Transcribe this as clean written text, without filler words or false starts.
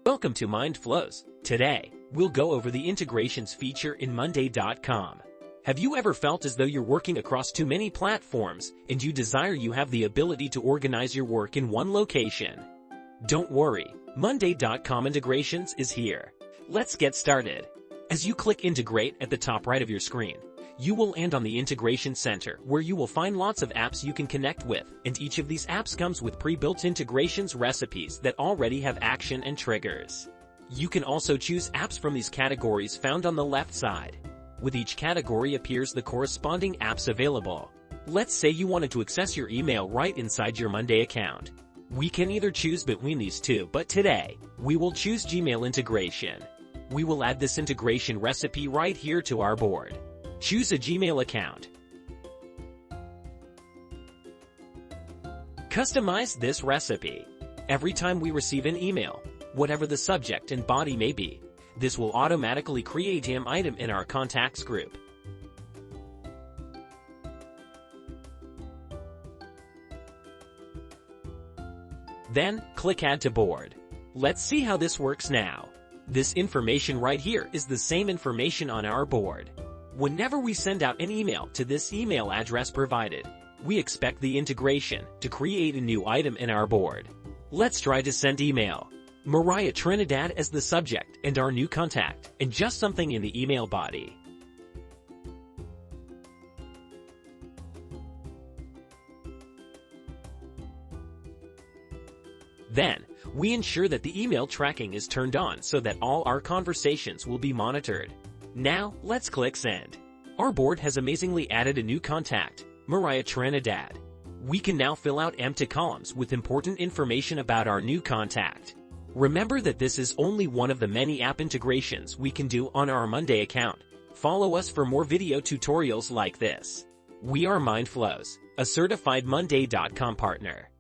Welcome to MindFlows. Today, we'll go over the integrations feature in Monday.com. Have you ever felt as though you're working across too many platforms and you desire you have the ability to organize your work in one location? Don't worry, Monday.com Integrations is here. Let's get started. As you click Integrate at the top right of your screen, you will land on the Integration Center, where you will find lots of apps you can connect with, and each of these apps comes with pre-built integrations recipes that already have action and triggers. You can also choose apps from these categories found on the left side. With each category appears the corresponding apps available. Let's say you wanted to access your email right inside your Monday account. We can either choose between these two, but today, we will choose Gmail integration. We will add this integration recipe right here to our board. Choose a Gmail account. Customize this recipe. Every time we receive an email, whatever the subject and body may be, this will automatically create an item in our contacts group. Then, click Add to Board. Let's see how this works now. This information right here is the same information on our board. Whenever we send out an email to this email address provided, we expect the integration to create a new item in our board. Let's try to send email. Mariah Trinidad as the subject and our new contact, and just something in the email body. Then, we ensure that the email tracking is turned on so that all our conversations will be monitored. Now, let's click Send. Our board has amazingly added a new contact, Mariah Trinidad. We can now fill out empty columns with important information about our new contact. Remember that this is only one of the many app integrations we can do on our Monday account. Follow us for more video tutorials like this. We are MindFlows, a certified Monday.com partner.